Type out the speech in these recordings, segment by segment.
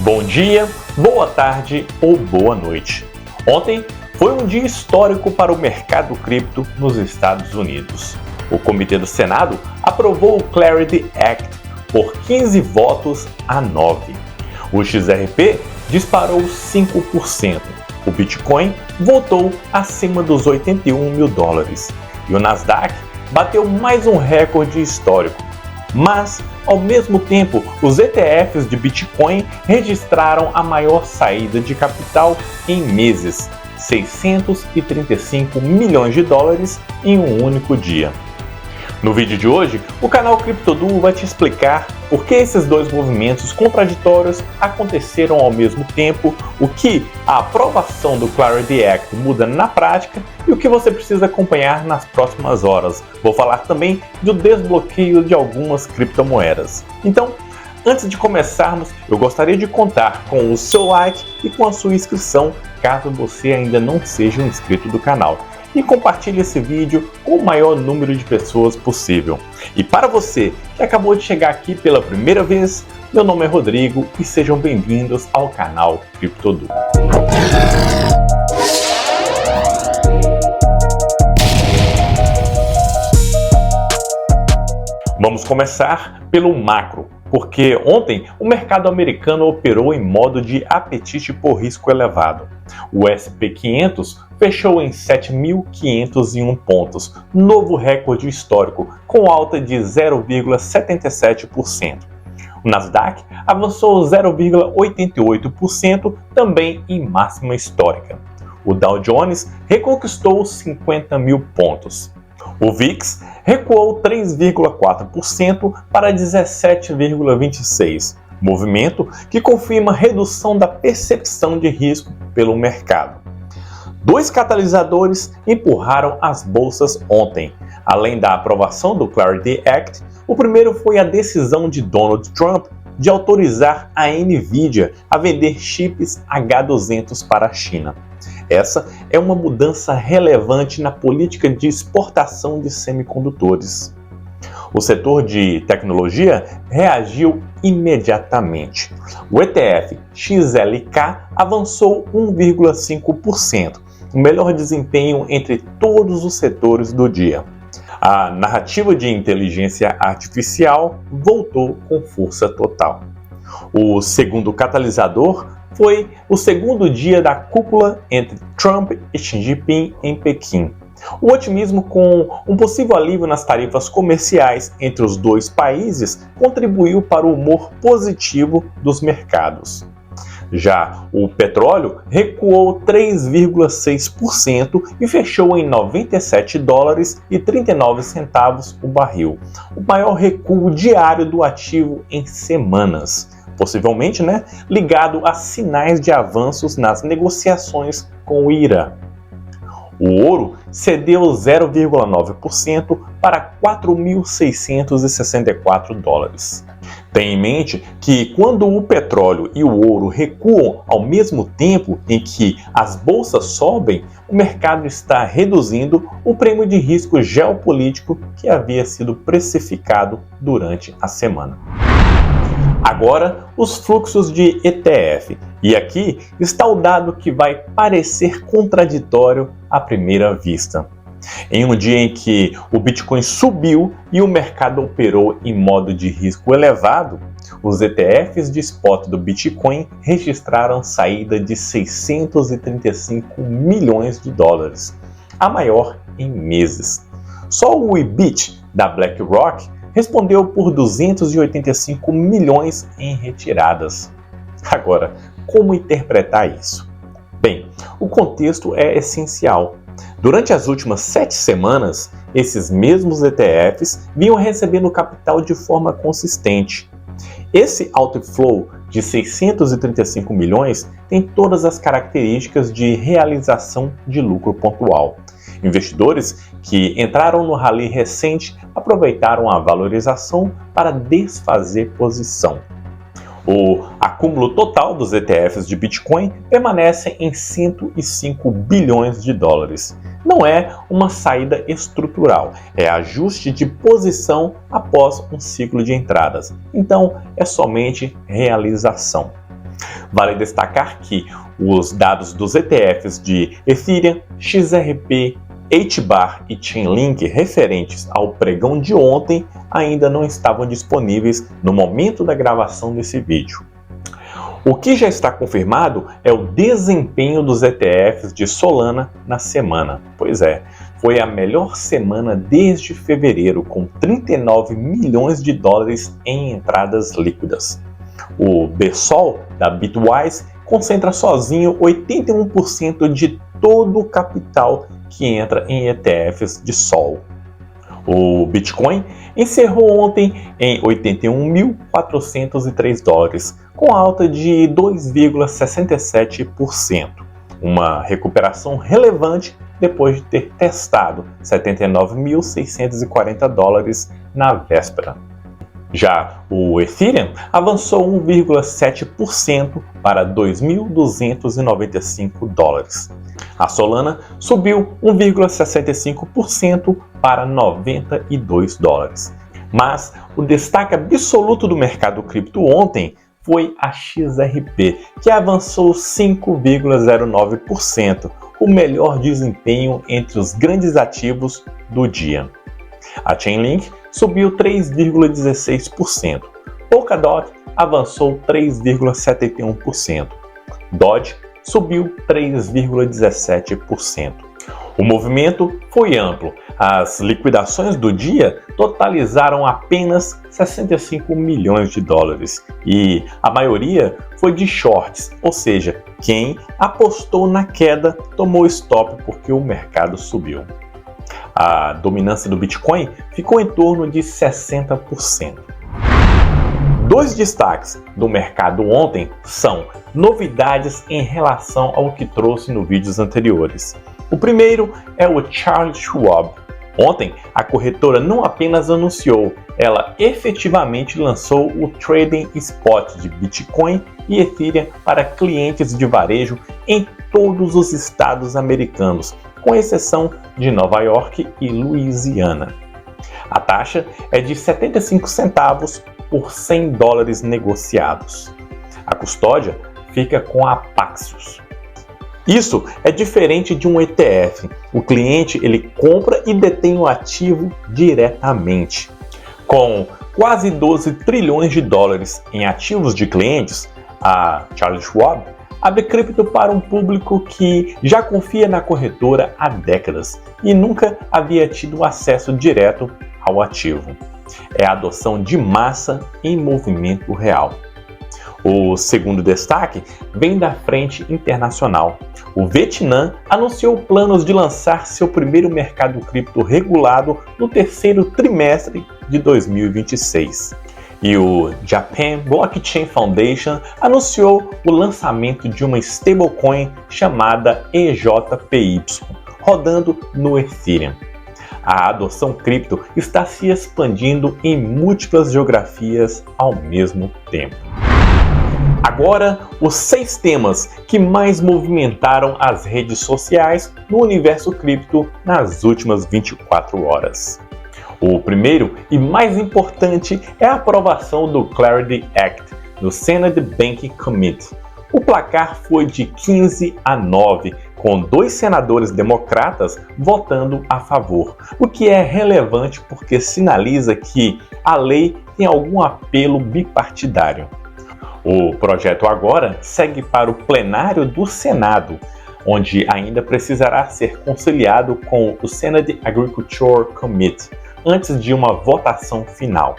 Bom dia, boa tarde ou boa noite. Ontem foi um dia histórico para o mercado cripto nos Estados Unidos. O Comitê do Senado aprovou o Clarity Act por 15 votos a 9. O XRP disparou 5%. O Bitcoin voltou acima dos 81 mil dólares. E o Nasdaq bateu mais um recorde histórico. Mas, ao mesmo tempo, os ETFs de Bitcoin registraram a maior saída de capital em meses, 635 milhões de dólares em um único dia. No vídeo de hoje, o canal CryptoDuo vai te explicar por que esses dois movimentos contraditórios aconteceram ao mesmo tempo, o que a aprovação do Clarity Act muda na prática e o que você precisa acompanhar nas próximas horas. Vou falar também do desbloqueio de algumas criptomoedas. Então, antes de começarmos, eu gostaria de contar com o seu like e com a sua inscrição, caso você ainda não seja um inscrito do canal. E compartilhe esse vídeo com o maior número de pessoas possível. E para você que acabou de chegar aqui pela primeira vez, meu nome é Rodrigo e sejam bem-vindos ao canal CryptoDuo. Vamos começar pelo macro, porque ontem o mercado americano operou em modo de apetite por risco elevado. O S&P 500 fechou em 7.501 pontos, novo recorde histórico, com alta de 0,77%. O Nasdaq avançou 0,88%, também em máxima histórica. O Dow Jones reconquistou 50 mil pontos. O VIX recuou 3,4% para 17,26%, movimento que confirma redução da percepção de risco pelo mercado. Dois catalisadores empurraram as bolsas ontem. Além da aprovação do Clarity Act, o primeiro foi a decisão de Donald Trump de autorizar a Nvidia a vender chips H200 para a China. Essa é uma mudança relevante na política de exportação de semicondutores. O setor de tecnologia reagiu imediatamente. O ETF XLK avançou 1,5%, o melhor desempenho entre todos os setores do dia. A narrativa de inteligência artificial voltou com força total. O segundo catalisador foi o segundo dia da cúpula entre Trump e Xi Jinping em Pequim. O otimismo com um possível alívio nas tarifas comerciais entre os dois países contribuiu para o humor positivo dos mercados. Já o petróleo recuou 3,6% e fechou em 97 dólares e 39 centavos o barril, o maior recuo diário do ativo em semanas, possivelmente ligado a sinais de avanços nas negociações com o Irã. O ouro cedeu 0,9% para 4.664 dólares. Tenha em mente que quando o petróleo e o ouro recuam ao mesmo tempo em que as bolsas sobem, o mercado está reduzindo o prêmio de risco geopolítico que havia sido precificado durante a semana. Agora, os fluxos de ETF. E aqui está o dado que vai parecer contraditório à primeira vista. Em um dia em que o Bitcoin subiu e o mercado operou em modo de risco elevado, os ETFs de spot do Bitcoin registraram saída de 635 milhões de dólares, a maior em meses. Só o IBIT da BlackRock respondeu por 285 milhões em retiradas. Agora, como interpretar isso? Bem, o contexto é essencial. Durante as últimas 7 semanas, esses mesmos ETFs vinham recebendo capital de forma consistente. Esse outflow de 635 milhões tem todas as características de realização de lucro pontual. Investidores que entraram no rally recente aproveitaram a valorização para desfazer posição. O acúmulo total dos ETFs de Bitcoin permanece em 105 bilhões de dólares. Não é uma saída estrutural, é ajuste de posição após um ciclo de entradas. Então, é somente realização. Vale destacar que os dados dos ETFs de Ethereum, XRP, HBAR e Chainlink referentes ao pregão de ontem ainda não estavam disponíveis no momento da gravação desse vídeo. O que já está confirmado é o desempenho dos ETFs de Solana na semana. Pois é, foi a melhor semana desde fevereiro, com 39 milhões de dólares em entradas líquidas. O BSOL da Bitwise concentra sozinho 81% de todo o capital que entra em ETFs de SOL. O Bitcoin encerrou ontem em 81.403 dólares, com alta de 2,67%, uma recuperação relevante depois de ter testado 79.640 dólares na véspera. Já o Ethereum avançou 1,7% para 2.295 dólares. A Solana subiu 1,65% para 92 dólares. Mas o destaque absoluto do mercado cripto ontem foi a XRP, que avançou 5,09%, o melhor desempenho entre os grandes ativos do dia. A Chainlink subiu 3,16%, Polkadot avançou 3,71%, Doge subiu 3,17%. O movimento foi amplo. As liquidações do dia totalizaram apenas 65 milhões de dólares e a maioria foi de shorts, ou seja, quem apostou na queda tomou stop porque o mercado subiu. A dominância do Bitcoin ficou em torno de 60%. Dois destaques do mercado ontem são novidades em relação ao que trouxe nos vídeos anteriores. O primeiro é o Charles Schwab. Ontem, a corretora não apenas anunciou, ela efetivamente lançou o Trading Spot de Bitcoin e Ethereum para clientes de varejo em todos os estados americanos, com exceção de Nova York e Louisiana. A taxa é de 75 centavos por 100 dólares negociados. A custódia fica com a Paxos. Isso é diferente de um ETF. O cliente ele compra e detém o ativo diretamente. Com quase 12 trilhões de dólares em ativos de clientes, a Charles Schwab abre cripto para um público que já confia na corretora há décadas e nunca havia tido acesso direto ao ativo. É a adoção de massa em movimento real. O segundo destaque vem da frente internacional. O Vietnã anunciou planos de lançar seu primeiro mercado cripto regulado no terceiro trimestre de 2026. E o Japan Blockchain Foundation anunciou o lançamento de uma stablecoin chamada EJPY, rodando no Ethereum. A adoção cripto está se expandindo em múltiplas geografias ao mesmo tempo. Agora, os 6 temas que mais movimentaram as redes sociais no universo cripto nas últimas 24 horas. O primeiro e mais importante é a aprovação do Clarity Act no Senate Banking Committee. O placar foi de 15-9, com 2 senadores democratas votando a favor, o que é relevante porque sinaliza que a lei tem algum apelo bipartidário. O projeto agora segue para o plenário do Senado, onde ainda precisará ser conciliado com o Senate Agriculture Committee, antes de uma votação final.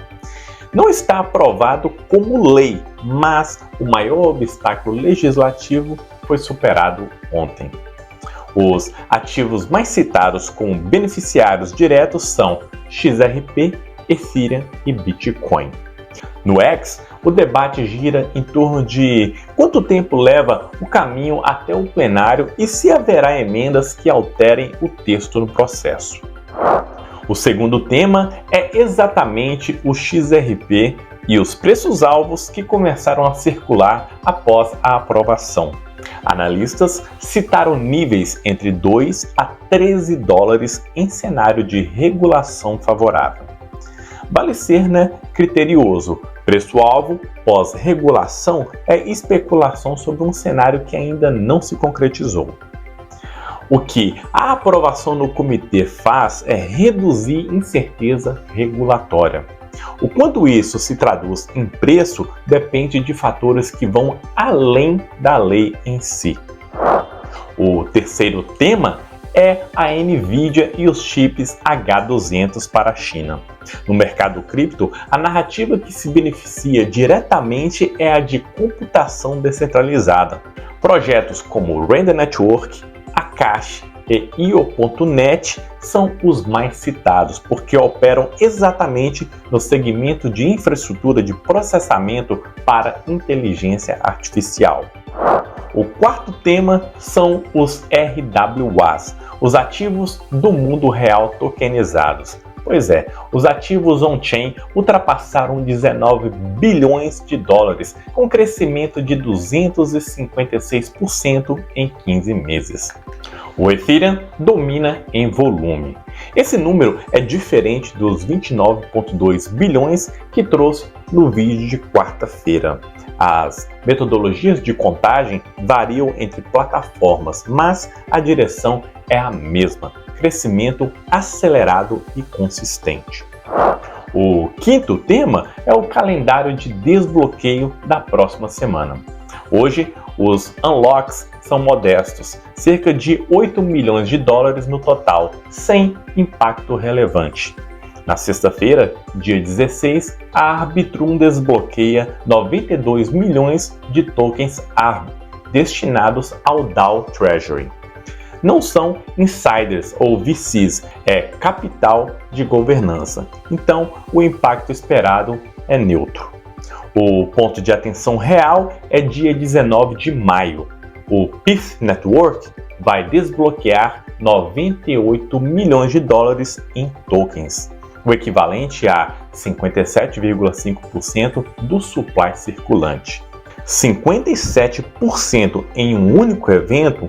Não está aprovado como lei, mas o maior obstáculo legislativo foi superado ontem. Os ativos mais citados como beneficiários diretos são XRP, Ethereum e Bitcoin. No X, o debate gira em torno de quanto tempo leva o caminho até o plenário e se haverá emendas que alterem o texto no processo. O segundo tema é exatamente o XRP e os preços-alvos que começaram a circular após a aprovação. Analistas citaram níveis entre 2 a 13 dólares em cenário de regulação favorável. Vale ser criterioso. Preço-alvo pós-regulação é especulação sobre um cenário que ainda não se concretizou. O que a aprovação no comitê faz é reduzir incerteza regulatória. O quanto isso se traduz em preço depende de fatores que vão além da lei em si. O terceiro tema é a Nvidia e os chips H200 para a China. No mercado cripto, a narrativa que se beneficia diretamente é a de computação descentralizada. Projetos como Render Network, Akash e IO.net são os mais citados porque operam exatamente no segmento de infraestrutura de processamento para inteligência artificial. O quarto tema são os RWAs, os ativos do mundo real tokenizados. Pois é, os ativos on-chain ultrapassaram 19 bilhões de dólares, com crescimento de 256% em 15 meses. O Ethereum domina em volume. Esse número é diferente dos 29,2 bilhões que trouxe no vídeo de quarta-feira. As metodologias de contagem variam entre plataformas, mas a direção é a mesma: crescimento acelerado e consistente. O quinto tema é o calendário de desbloqueio da próxima semana. Hoje, os unlocks são modestos, cerca de 8 milhões de dólares no total, sem impacto relevante. Na sexta-feira, dia 16, a Arbitrum desbloqueia 92 milhões de tokens ARB, destinados ao DAO Treasury. Não são insiders ou VCs, é capital de governança. Então, o impacto esperado é neutro. O ponto de atenção real é dia 19 de maio. O Pyth Network vai desbloquear 98 milhões de dólares em tokens, o equivalente a 57,5% do supply circulante. 57% em um único evento,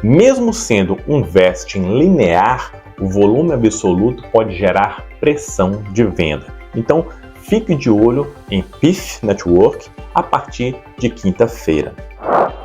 mesmo sendo um vesting linear, o volume absoluto pode gerar pressão de venda. Então, fique de olho em Pyth Network a partir de quinta-feira.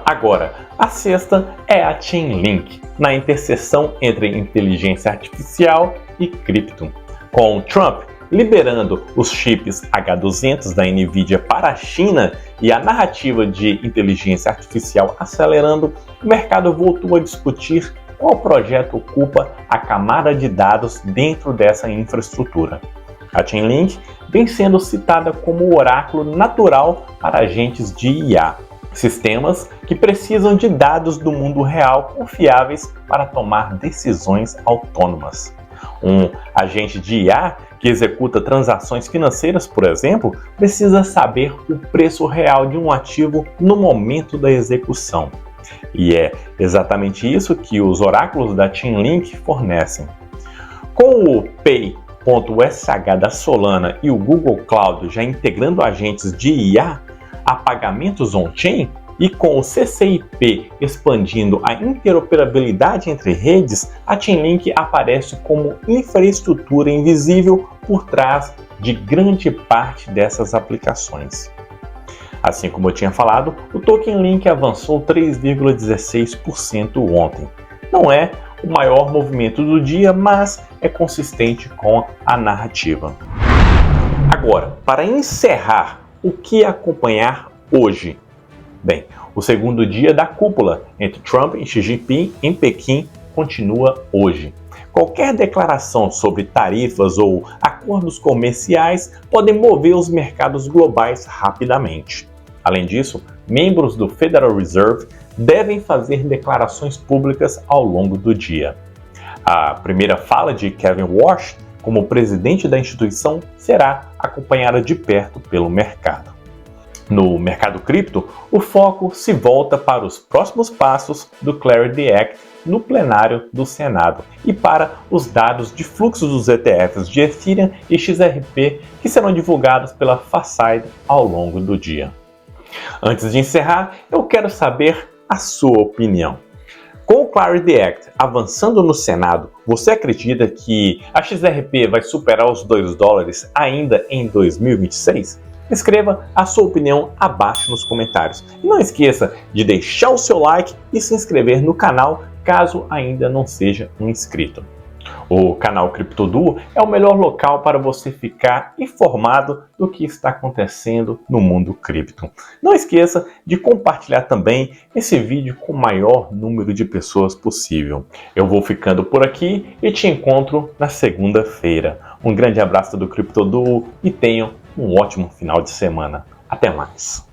Agora, a sexta é a Chainlink, na interseção entre inteligência artificial e cripto. Com Trump liberando os chips H200 da Nvidia para a China e a narrativa de inteligência artificial acelerando, o mercado voltou a discutir qual projeto ocupa a camada de dados dentro dessa infraestrutura. A Chainlink vem sendo citada como o oráculo natural para agentes de IA, sistemas que precisam de dados do mundo real confiáveis para tomar decisões autônomas. Um agente de IA que executa transações financeiras, por exemplo, precisa saber o preço real de um ativo no momento da execução. E é exatamente isso que os oráculos da Chainlink fornecem. Com o Pay.sh da Solana e o Google Cloud já integrando agentes de IA a pagamentos on-chain, e com o CCIP expandindo a interoperabilidade entre redes, a Chainlink aparece como infraestrutura invisível por trás de grande parte dessas aplicações. Assim como eu tinha falado, o Token Link avançou 3,16% ontem. Não é o maior movimento do dia, mas é consistente com a narrativa. Agora, para encerrar, o que acompanhar hoje? Bem, o segundo dia da cúpula entre Trump e Xi Jinping em Pequim continua hoje. Qualquer declaração sobre tarifas ou acordos comerciais podem mover os mercados globais rapidamente. Além disso, membros do Federal Reserve devem fazer declarações públicas ao longo do dia. A primeira fala de Kevin Warsh, como presidente da instituição, será acompanhada de perto pelo mercado. No mercado cripto, o foco se volta para os próximos passos do Clarity Act no plenário do Senado e para os dados de fluxo dos ETFs de Ethereum e XRP que serão divulgados pela Facide ao longo do dia. Antes de encerrar, eu quero saber a sua opinião. Com o Clarity Act avançando no Senado, você acredita que a XRP vai superar os $2 ainda em 2026? Escreva a sua opinião abaixo nos comentários. E não esqueça de deixar o seu like e se inscrever no canal caso ainda não seja um inscrito. O canal CryptoDuo é o melhor local para você ficar informado do que está acontecendo no mundo cripto. Não esqueça de compartilhar também esse vídeo com o maior número de pessoas possível. Eu vou ficando por aqui e te encontro na segunda-feira. Um grande abraço do CryptoDuo e tenham um ótimo final de semana. Até mais!